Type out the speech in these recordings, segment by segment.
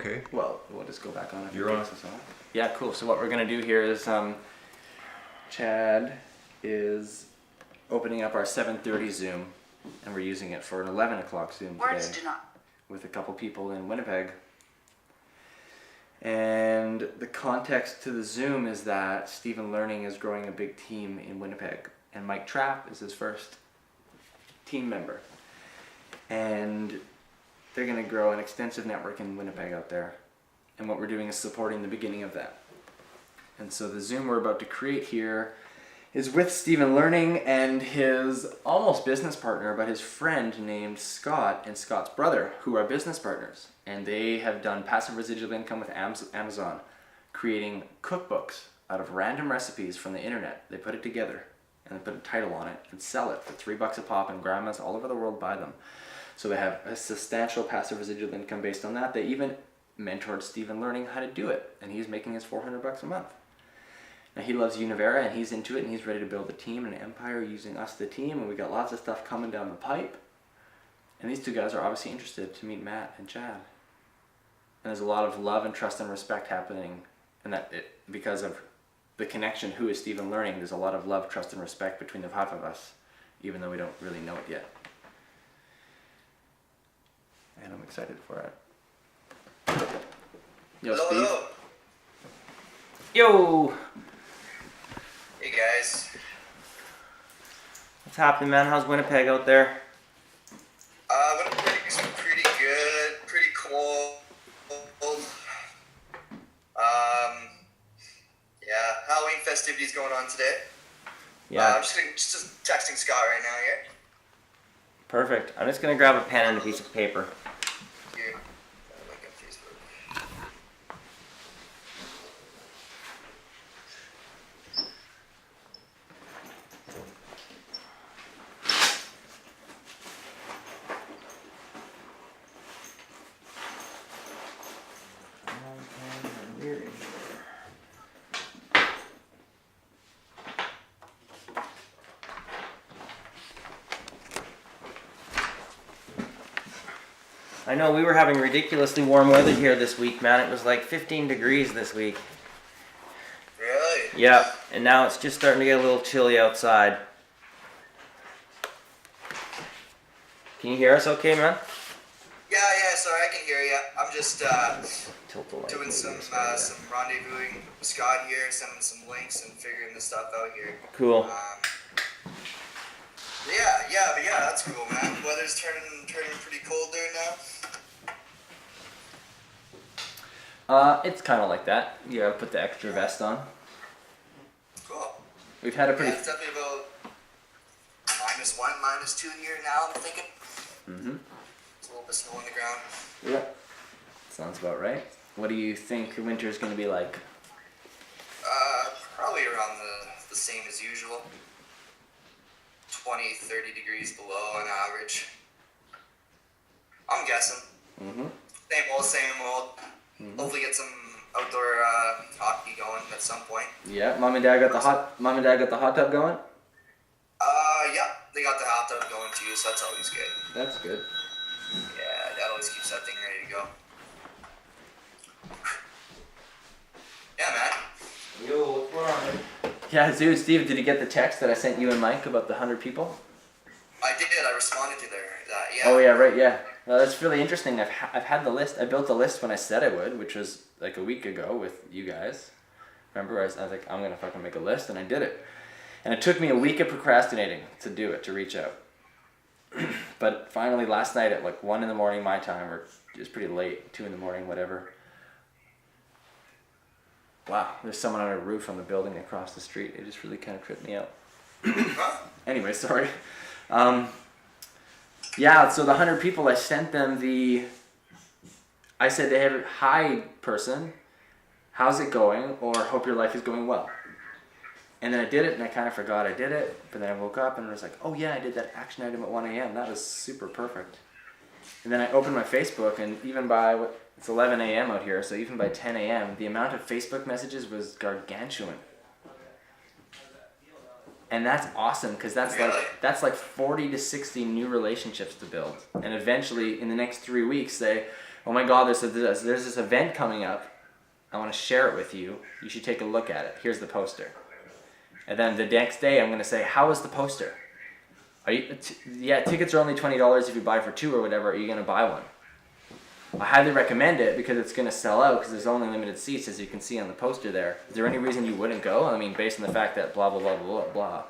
Okay. Well, we'll just go back on it. You're on. Yeah, cool. So what we're gonna do here is Chad is opening up our 7:30 Zoom, and we're using it for an 11 o'clock Zoom Words today do not. with a couple people in Winnipeg. And the context to the Zoom is that Stephen Learning is growing a big team in Winnipeg, and Mike Trapp is his first team member. And they're going to grow an extensive network in Winnipeg out there. And what we're doing is supporting the beginning of that. And so the Zoom we're about to create here is with Stephen Learning and his almost business partner, but his friend named Scott and Scott's brother, who are business partners. And they have done passive residual income with Amazon, creating cookbooks out of random recipes from the internet. They put it together and they put a title on it and sell it for $3 a pop, and grandmas all over the world buy them. So they have a substantial passive residual income based on that. They even mentored Stephen Learning how to do it, and he's making his $400 a month. Now he loves Univera and he's into it, and he's ready to build a team and an empire using us, the team, and we got lots of stuff coming down the pipe. And these two guys are obviously interested to meet Matt and Chad. And there's a lot of love and trust and respect happening, and because of the connection, who is Stephen Learning, there's a lot of love, trust, and respect between the five of us, even though we don't really know it yet. And I'm excited for it. Yo, Hello, Steve. hello. Yo! Hey guys. What's happening, man? How's Winnipeg out there? Winnipeg's pretty good, pretty cold. Yeah, Halloween festivities going on today. Yeah. I'm just texting Scott right now here. Perfect. I'm just gonna grab a pen and a piece of paper. Here. Link on Facebook. I know we were having ridiculously warm weather here this week, man. It was like 15 degrees this week. Really? Yeah, and now it's just starting to get a little chilly outside. Can you hear us okay, man? Yeah, sorry, I can hear you. I'm just Tilt the light doing maybe some this way, yeah. rendezvousing with Scott here, sending some links and figuring this stuff out here. Cool. Yeah, that's cool, man. Weather's turning pretty cold there now. It's kind of like that. You gotta put the extra vest on. Cool. We've had a Yeah, pretty... it's definitely about -1, -2 here now, I'm thinking. Mm-hmm. It's a little bit snow on the ground. Yeah. Sounds about right. What do you think winter's gonna be like? Probably around the same as usual. 20, 30 degrees below on average. I'm guessing. Mm-hmm. Same old. Hopefully get some outdoor hockey going at some point. Yeah, Mom and Dad got the hot tub going? Yeah, they got the hot tub going too, so that's always good. That's good. Yeah, that always keeps that thing ready to go. Yeah, man. Yo, what's going on, man? Yeah, dude, Steve, did you get the text that I sent you and Mike about the 100 people? I did. I responded to that. Yeah. Oh yeah, right, yeah. Well, that's really interesting. I've had the list. I built the list when I said I would, which was like a week ago with you guys. Remember, I was like, I'm gonna fucking make a list, and I did it. And it took me a week of procrastinating to do it, to reach out. But finally, last night at like 1 a.m. my time, or it was pretty late, 2 a.m, whatever. Wow, there's someone on a roof on the building across the street. It just really kind of tripped me out. Huh? Anyway, sorry. Yeah, so the 100 people, I sent them I said to every, hi person, how's it going? Or hope your life is going well. And then I did it, and I kind of forgot I did it. But then I woke up, and I was like, oh yeah, I did that action item at 1 a.m. That was super perfect. And then I opened my Facebook, and even by, it's 11 a.m. out here, so even by 10 a.m., the amount of Facebook messages was gargantuan. And that's awesome, because that's like 40 to 60 new relationships to build. And eventually, in the next 3 weeks, say, oh my God, there's this event coming up. I want to share it with you. You should take a look at it. Here's the poster. And then the next day, I'm going to say, how is the poster? Tickets are only $20 if you buy for 2 or whatever. Are you going to buy one? I highly recommend it because it's going to sell out because there's only limited seats, as you can see on the poster there. Is there any reason you wouldn't go? I mean, based on the fact that blah, blah, blah, blah, blah.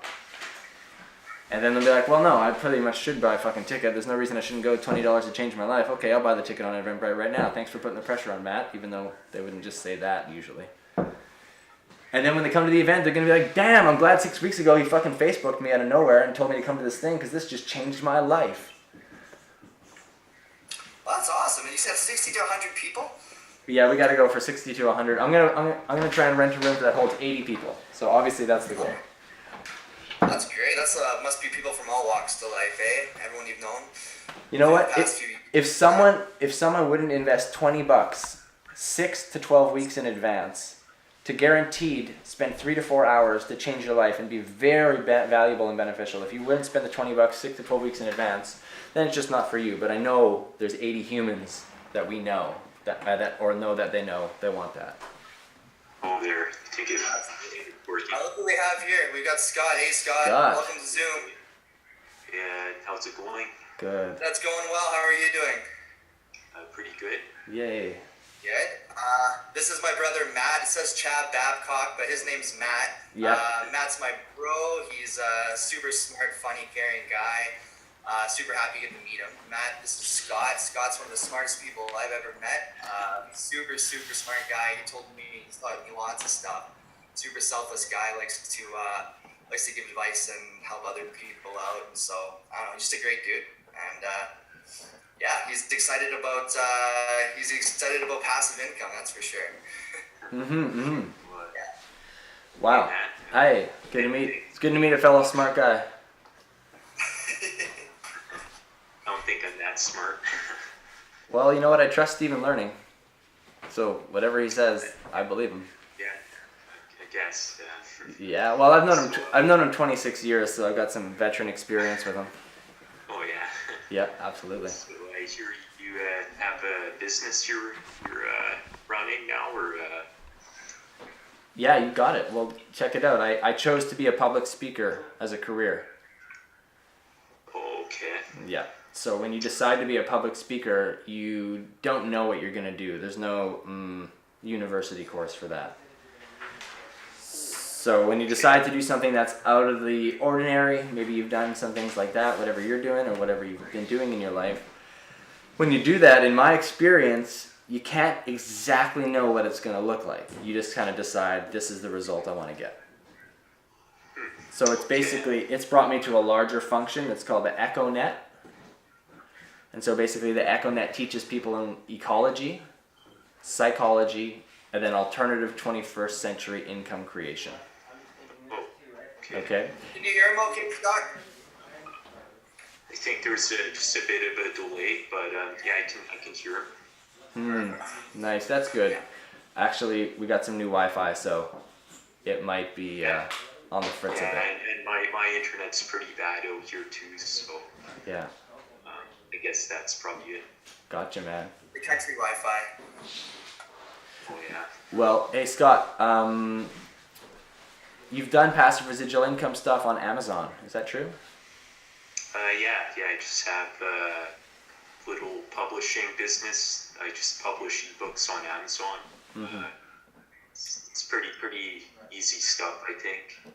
And then they'll be like, well, no, I pretty much should buy a fucking ticket. There's no reason I shouldn't go. $20 to change my life. Okay, I'll buy the ticket on Eventbrite right now. Thanks for putting the pressure on, Matt, even though they wouldn't just say that usually. And then when they come to the event, they're going to be like, damn, I'm glad 6 weeks ago he fucking Facebooked me out of nowhere and told me to come to this thing because this just changed my life. Well, that's awesome. And you said 60 to 100 people? Yeah, we got to go for 60 to 100. I'm gonna try and rent a room that holds 80 people. So obviously that's the goal. That's great. That's must be people from all walks of life, eh? Everyone you've known. You know what? If someone wouldn't invest $20, 6 to 12 weeks in advance, to guaranteed spend 3 to 4 hours to change your life and be very valuable and beneficial. If you wouldn't spend the $20 6 to 12 weeks in advance, then it's just not for you. But I know there's 80 humans that we know that they know they want that. Oh, there. Ticket working. Look who we have here. We've got Scott. Hey, Scott. Welcome to Zoom. Yeah, how's it going? Good. That's going well. How are you doing? Pretty good. Yay. Good. This is my brother Matt. It says Chad Babcock, but his name's Matt. Yeah. Matt's my bro. He's a super smart, funny, caring guy. Super happy you get to meet him. Matt, this is Scott. Scott's one of the smartest people I've ever met. Super smart guy. He told me he's taught me lots of stuff. Super selfless guy. Likes to give advice and help other people out. And so I don't know, just a great dude. And yeah, he's excited about passive income. That's for sure. Yeah. Wow. Wow. Hi. Good to meet. It's good to meet a fellow smart guy. I don't think I'm that smart. Well, you know what? I trust Stephen Learning. So whatever he says, I believe him. Yeah, I guess. Yeah. Well, I've known him 26 years, so I've got some veteran experience with him. Oh yeah. Yeah, absolutely. So I hear you have a business you're running now, or? Yeah, you got it. Well, check it out. I chose to be a public speaker as a career. Okay. Yeah. So when you decide to be a public speaker, you don't know what you're going to do. There's no university course for that. So when you decide to do something that's out of the ordinary, maybe you've done some things like that, whatever you're doing or whatever you've been doing in your life. When you do that, in my experience, you can't exactly know what it's going to look like. You just kind of decide, this is the result I want to get. So it's brought me to a larger function. It's called the EchoNet. And so basically the EchoNet teaches people in ecology, psychology, and then alternative 21st century income creation. Okay? Did you hear him okay, Scott? I think there's just a bit of a delay, but yeah, I can hear him. Nice, that's good. Actually, we got some new Wi-Fi, so it might be on the fritz a bit. And my internet's pretty bad out here too, so Yeah. I guess that's probably it. Gotcha, man. The country Wi-Fi. Oh yeah. Well, hey Scott, you've done passive residual income stuff on Amazon. Is that true? Yeah. I just have a little publishing business. I just publish ebooks on Amazon. It's pretty easy stuff, I think.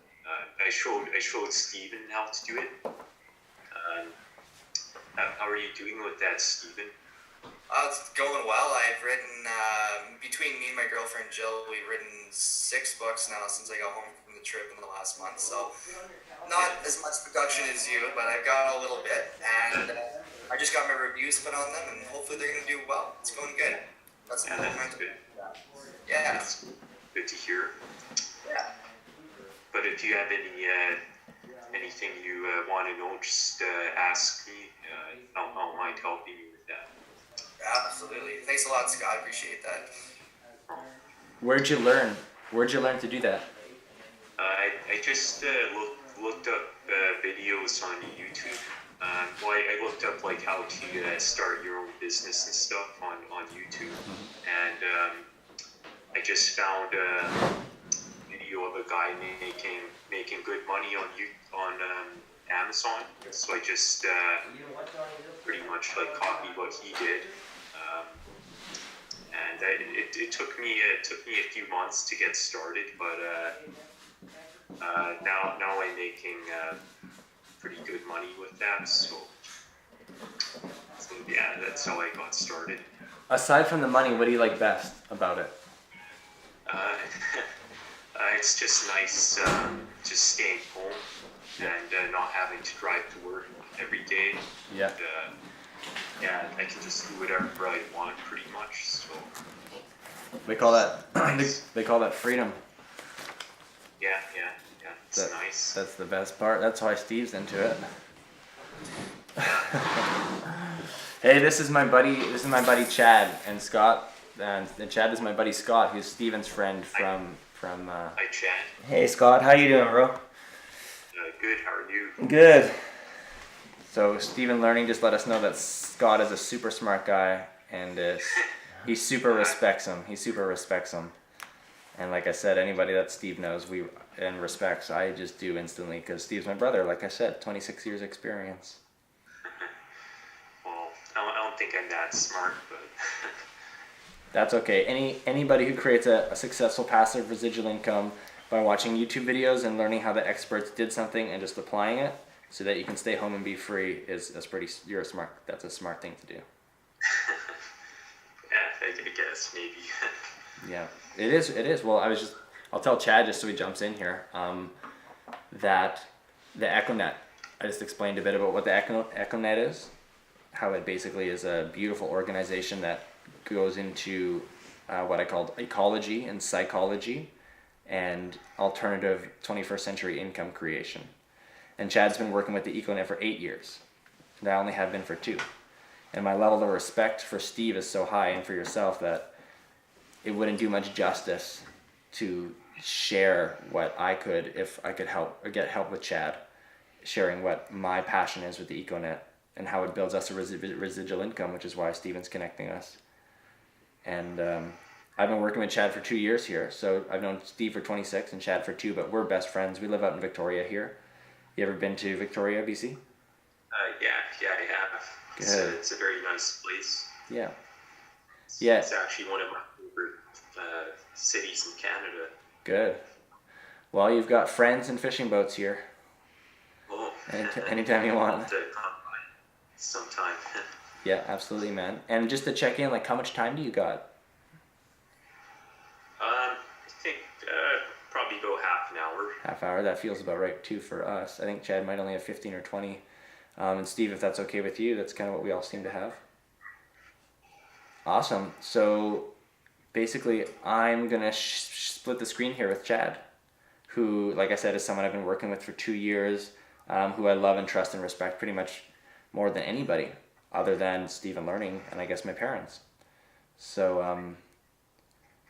I showed Stephen how to do it. How are you doing with that, Stephen? It's going well. I've written, between me and my girlfriend Jill, we've written 6 books now since I got home from the trip in the last month. So not as much production as you, but I've got a little bit. And I just got my reviews put on them, and hopefully they're going to do well. It's going good. That's good. Yeah. That's good to hear. Yeah. But if you have anything you want to know, just ask me. I'll mind helping you with that. Absolutely. Thanks a lot, Scott. I appreciate that. Where'd you learn to do that? I just looked up videos on YouTube. Well, I looked up like how to start your own business and stuff on YouTube, and I just found a video of a guy making good money on Amazon. So I just pretty much like copied what he did, and it took me a few months to get started, but now I'm making pretty good money with that. So yeah, that's how I got started. Aside from the money, what do you like best about it? It's just nice just staying home and not having to drive to work every day. Yeah. And, yeah, I can just do whatever I want pretty much. So We call that Nice. they call that freedom. yeah, it's That- nice. That's the best part. That's why Steve's into it. Hey, this is my buddy Chad and Scott, and Chad is my buddy Scott, who's Steven's friend from. Hi, Chad. Hey Scott, how you doing, bro? Good. How are you? Good. So Steven Learning just let us know that Scott is a super smart guy, and he super respects him. He super respects him. And like I said, anybody that Steve knows and respects, I just do instantly, because Steve's my brother. Like I said, 26 years experience. Well, I don't think I'm that smart, but That's okay. Anybody who creates a successful passive residual income by watching YouTube videos and learning how the experts did something and just applying it so that you can stay home and be free that's a smart thing to do. yeah, I guess maybe. Yeah, it is. Well, I'll tell Chad just so he jumps in here, that the EchoNet, I just explained a bit about what the EchoNet is, how it basically is a beautiful organization that goes into what I called ecology and psychology and alternative 21st century income creation. And Chad's been working with the EcoNet for 8 years, and I only have been for 2. And my level of respect for Steve is so high, and for yourself, that it wouldn't do much justice to share what I could if I could help or get help with Chad, sharing what my passion is with the EcoNet and how it builds us a residual income, which is why Steven's connecting us. And I've been working with Chad for 2 years here. So I've known Steve for 26 and Chad for 2, but we're best friends. We live out in Victoria here. You ever been to Victoria, BC? Yeah, I have. Good. It's a very nice place. Yeah. It's, Yeah. It's actually one of my favorite cities in Canada. Good. Well, you've got friends and fishing boats here. Oh. Anytime you want. I'll have to come by sometime. Yeah, absolutely, man. And just to check in, like, how much time do you got? I think probably about half an hour. Half hour. That feels about right too for us. I think Chad might only have 15 or 20. And Steve, if that's okay with you, that's kind of what we all seem to have. Awesome. So basically, I'm gonna split the screen here with Chad, who, like I said, is someone I've been working with for 2 years, who I love and trust and respect pretty much more than anybody, other than Steven Learning and I guess my parents. So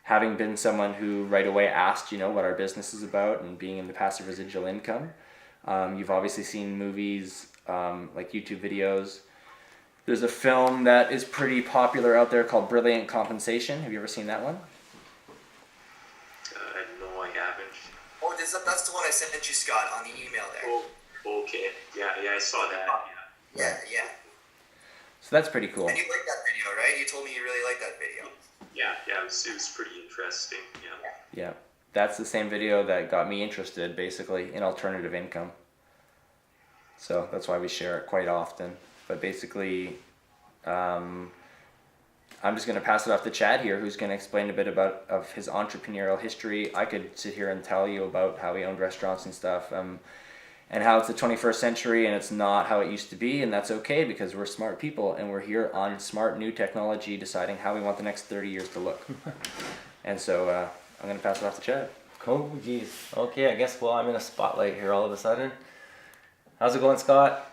having been someone who right away asked, what our business is about and being in the passive residual income, you've obviously seen movies, like YouTube videos. There's a film that is pretty popular out there called Brilliant Compensation. Have you ever seen that one? No, I haven't. Oh, that's the one I sent you, Scott, on the email there. Oh, okay. Yeah, I saw that. Yeah. So that's pretty cool. And you liked that video, right? You told me you really liked that video. Yeah, it was pretty interesting. Yeah. Yeah, that's the same video that got me interested, basically, in alternative income. So that's why we share it quite often. But basically, I'm just going to pass it off to Chad here, who's going to explain a bit of his entrepreneurial history. I could sit here and tell you about how he owned restaurants and stuff, and how it's the 21st century and it's not how it used to be, and that's okay because we're smart people and we're here on smart new technology deciding how we want the next 30 years to look. And so I'm going to pass it off to Chad. Cool, geez. Okay, I guess, I'm in a spotlight here all of a sudden. How's it going, Scott?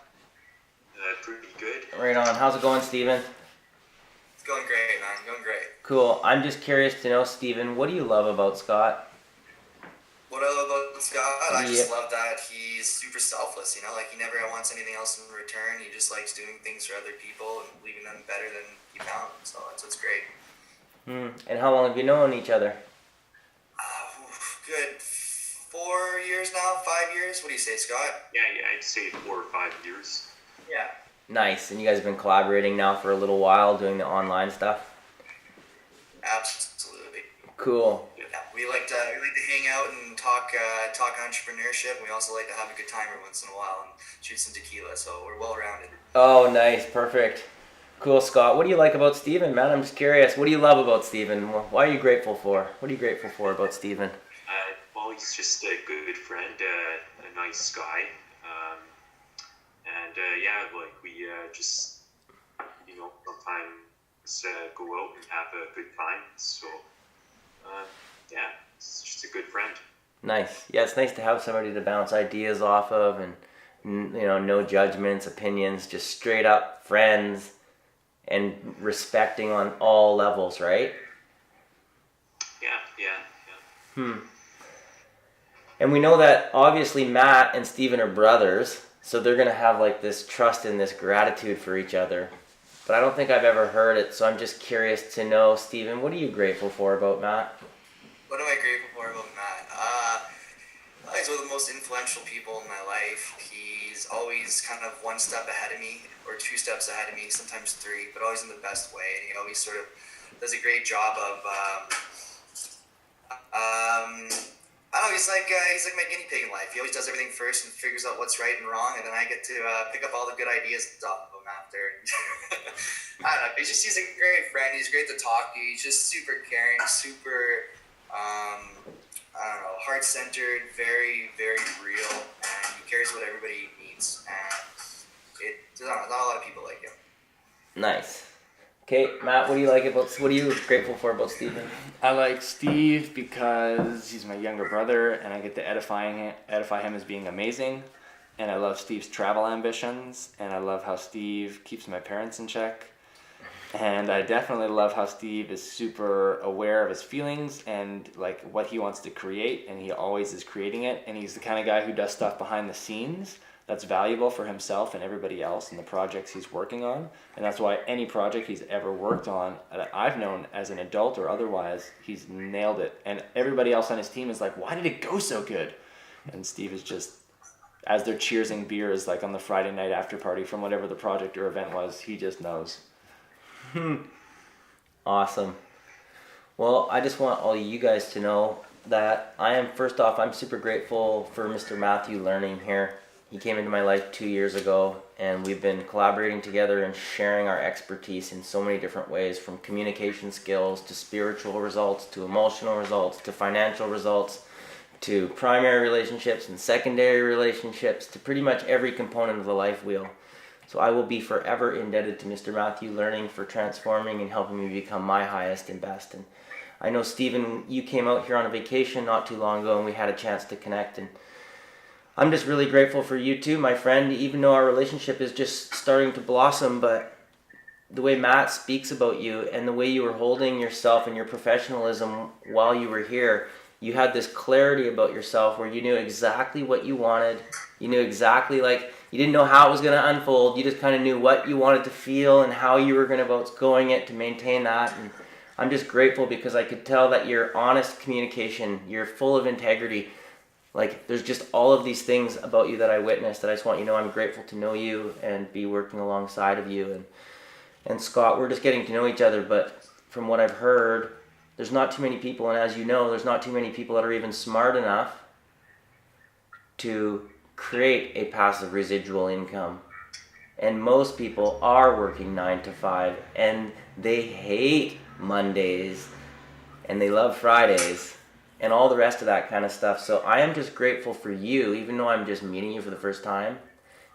Pretty good. Right on. How's it going, Steven? It's going great, man. Going great. Cool. I'm just curious to know, Steven, what do you love about Scott? What I love about Scott, I just Yeah. love that he's super selfless, you know, like he never wants anything else in return. He just likes doing things for other people and leaving them better than he found them. So that's what's great. And how long have you known each other? Good 4 years now, 5 years. What do you say, Scott? Yeah, I'd say 4 or 5 years. Yeah. Nice. And you guys have been collaborating now for a little while doing the online stuff? Absolutely. Cool. Yeah, we like to hang out and talk entrepreneurship. We also like to have a good time every once in a while and shoot some tequila. So we're well rounded. Oh, nice. Perfect. Cool, Scott. What do you like about Steven, man? I'm just curious. What do you love about Steven? Why are you grateful for? What are you grateful for about Steven? Well, he's just a good friend, a nice guy, and yeah, like we just sometimes go out and have a good time. So yeah, it's just a good friend. Nice. Yeah, it's nice to have somebody to bounce ideas off of, and no judgments, opinions, just straight up friends and respecting on all levels, right? Yeah. And we know that obviously Matt and Steven are brothers, so they're going to have like this trust and this gratitude for each other. But I don't think I've ever heard it, so I'm just curious to know, Steven, what are you grateful for about Matt? What am I grateful for about Matt? He's one of the most influential people in my life. He's always kind of one step ahead of me, or two steps ahead of me, sometimes three, but always in the best way. And he always sort of does a great job of, I don't know, he's like my guinea pig in life. He always does everything first and figures out what's right and wrong, and then I get to pick up all the good ideas off of him after. I don't know. He's a great friend. He's great to talk to. He's just super caring, super, heart-centered, very, very real, and he cares what everybody needs. And there's not a lot of people like him. Nice. Okay, Matt, what are you grateful for about Steven? I like Steve because he's my younger brother and I get to edify him as being amazing. And I love Steve's travel ambitions, and I love how Steve keeps my parents in check. And I definitely love how Steve is super aware of his feelings and like what he wants to create, and he always is creating it. And he's the kind of guy who does stuff behind the scenes that's valuable for himself and everybody else in the projects he's working on. And that's why any project he's ever worked on that I've known as an adult or otherwise, he's nailed it. And everybody else on his team is like, why did it go so good? And Steve is just, as they're cheersing beers like on the Friday night after party from whatever the project or event was, he just knows. Awesome. Well, I just want all you guys to know that I'm super grateful for Mr. Matthew Learning here. He came into my life 2 years ago, and we've been collaborating together and sharing our expertise in so many different ways, from communication skills to spiritual results to emotional results to financial results to primary relationships and secondary relationships to pretty much every component of the life wheel. So I will be forever indebted to Mr. Matthew Learning for transforming and helping me become my highest and best. And I know, Steven, you came out here on a vacation not too long ago and we had a chance to connect. And I'm just really grateful for you too, my friend, even though our relationship is just starting to blossom. But the way Matt speaks about you and the way you were holding yourself and your professionalism while you were here, you had this clarity about yourself where you knew exactly what you wanted. You knew exactly, you didn't know how it was going to unfold. You just kind of knew what you wanted to feel and how you were going about going it to maintain that. And I'm just grateful because I could tell that you're honest communication. You're full of integrity. There's just all of these things about you that I witnessed that I just want you to know I'm grateful to know you and be working alongside of you. And Scott, we're just getting to know each other, but from what I've heard, there's not too many people, and as you know, there's not too many people that are even smart enough to create a passive residual income. And most people are working 9 to 5, and they hate Mondays, and they love Fridays, and all the rest of that kind of stuff. So I am just grateful for you, even though I'm just meeting you for the first time.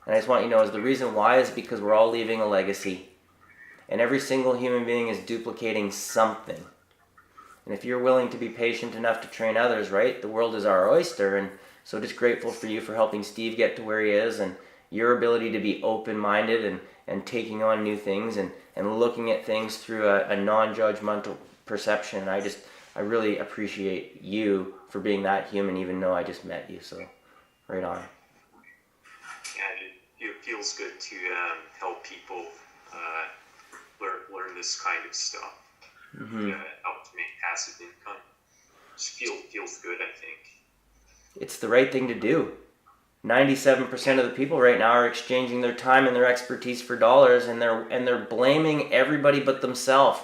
And I just want you to know is the reason why is because we're all leaving a legacy. And every single human being is duplicating something. And if you're willing to be patient enough to train others, right, the world is our oyster. And so just grateful for you for helping Steve get to where he is, and your ability to be open-minded and taking on new things and looking at things through a non-judgmental perception. I really appreciate you for being that human, even though I just met you. So, right on. Yeah, it feels good to help people learn this kind of stuff. Mm-hmm. Help to make passive income. Just feels good, I think. It's the right thing to do. 97% of the people right now are exchanging their time and their expertise for dollars, and they're blaming everybody but themselves.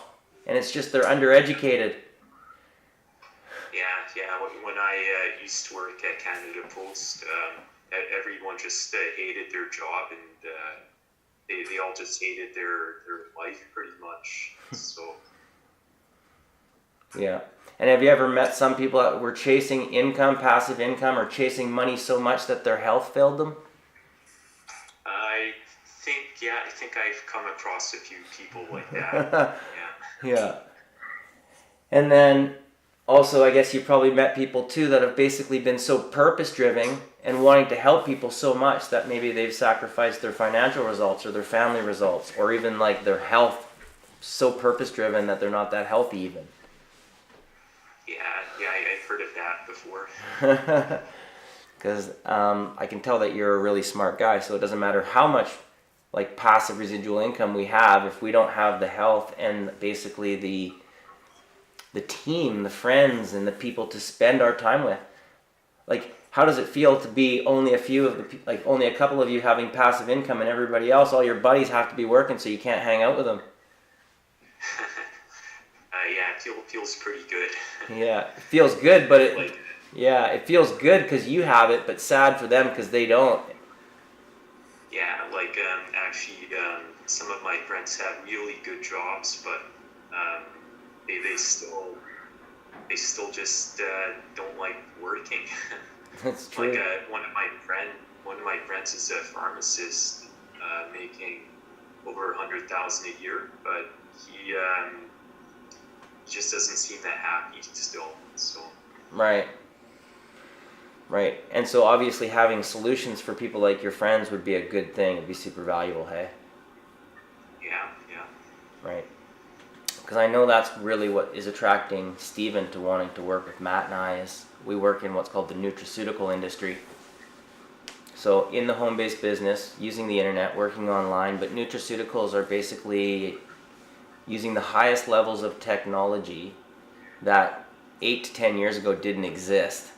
And it's just they're undereducated. Yeah. When I used to work at Canada Post, everyone just hated their job, and they all just hated their life pretty much. So. Yeah. And have you ever met some people that were chasing income, passive income, or chasing money so much that their health failed them? I think I've come across a few people like that. Yeah. And then also, I guess you probably met people too that have basically been so purpose driven and wanting to help people so much that maybe they've sacrificed their financial results or their family results or even like their health, so purpose driven that they're not that healthy even. Yeah, I've heard of that before. Because I can tell that you're a really smart guy, so it doesn't matter how much like passive residual income we have if we don't have the health and basically the team, the friends, and the people to spend our time with. Like, how does it feel to be only only a couple of you having passive income and everybody else, all your buddies have to be working so you can't hang out with them? Yeah, it feels pretty good. Yeah, it feels good, but it feels good because you have it, but sad for them because they don't. Yeah, actually, some of my friends have really good jobs, but they still just don't like working. That's true. One of my friends is a pharmacist, making over $100,000 a year, but he just doesn't seem that happy still. So. Right. And so obviously having solutions for people like your friends would be a good thing. It'd be super valuable, hey? Yeah. Right. Because I know that's really what is attracting Steven to wanting to work with Matt and I is we work in what's called the nutraceutical industry. So in the home-based business, using the internet, working online, but nutraceuticals are basically using the highest levels of technology that 8 to 10 years ago didn't exist.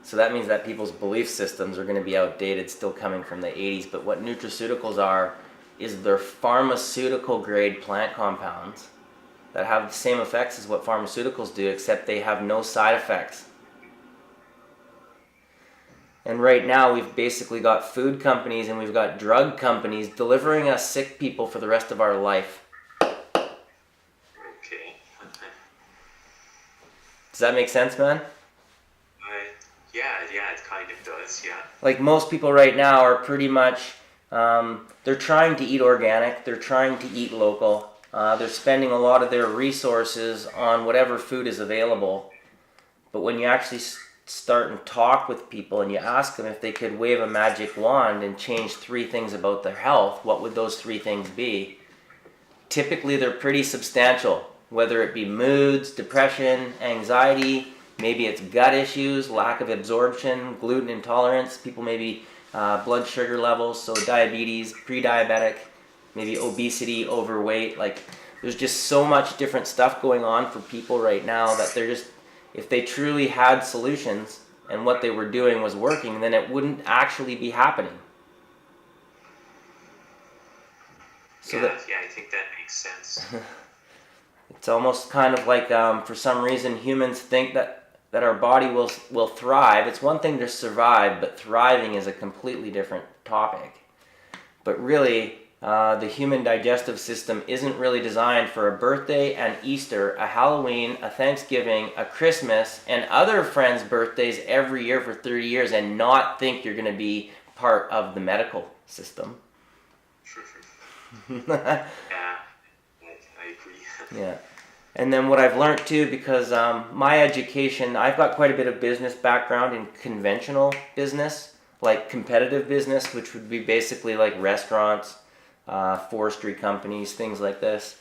So that means that people's belief systems are going to be outdated, still coming from the 80s. But what nutraceuticals are is they're pharmaceutical grade plant compounds that have the same effects as what pharmaceuticals do, except they have no side effects. And right now we've basically got food companies and we've got drug companies delivering us sick people for the rest of our life. Okay. Does that make sense, man? Yeah, it kind of does, yeah. Like most people right now are pretty much, they're trying to eat organic, they're trying to eat local, they're spending a lot of their resources on whatever food is available. But when you actually start and talk with people and you ask them if they could wave a magic wand and change 3 things about their health, what would those 3 things be? Typically they're pretty substantial, whether it be moods, depression, anxiety, maybe it's gut issues, lack of absorption, gluten intolerance, people maybe blood sugar levels, so diabetes, pre-diabetic, maybe obesity, overweight. Like there's just so much different stuff going on for people right now that they're just, if they truly had solutions and what they were doing was working, then it wouldn't actually be happening. So I think that makes sense. It's almost kind of like for some reason humans think that our body will thrive. It's one thing to survive, but thriving is a completely different topic. But really, the human digestive system isn't really designed for a birthday, an Easter, a Halloween, a Thanksgiving, a Christmas, and other friends' birthdays every year for 30 years and not think you're going to be part of the medical system. Yeah, I agree. Yeah. And then what I've learned too, because my education, I've got quite a bit of business background in conventional business, like competitive business, which would be basically like restaurants, forestry companies, things like this.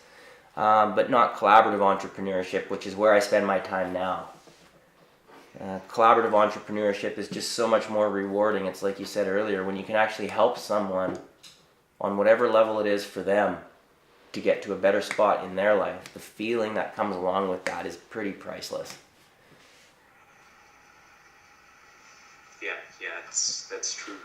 but not collaborative entrepreneurship, which is where I spend my time now. Collaborative entrepreneurship is just so much more rewarding. It's like you said earlier, when you can actually help someone on whatever level it is for them to get to a better spot in their life. The feeling that comes along with that is pretty priceless. Yeah, that's true.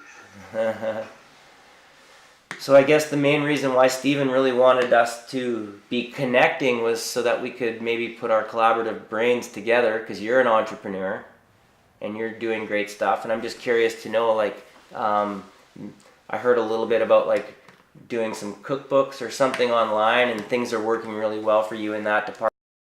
So I guess the main reason why Stephen really wanted us to be connecting was so that we could maybe put our collaborative brains together, because you're an entrepreneur and you're doing great stuff. And I'm just curious to know, like, I heard a little bit about like doing some cookbooks or something online, and things are working really well for you in that department.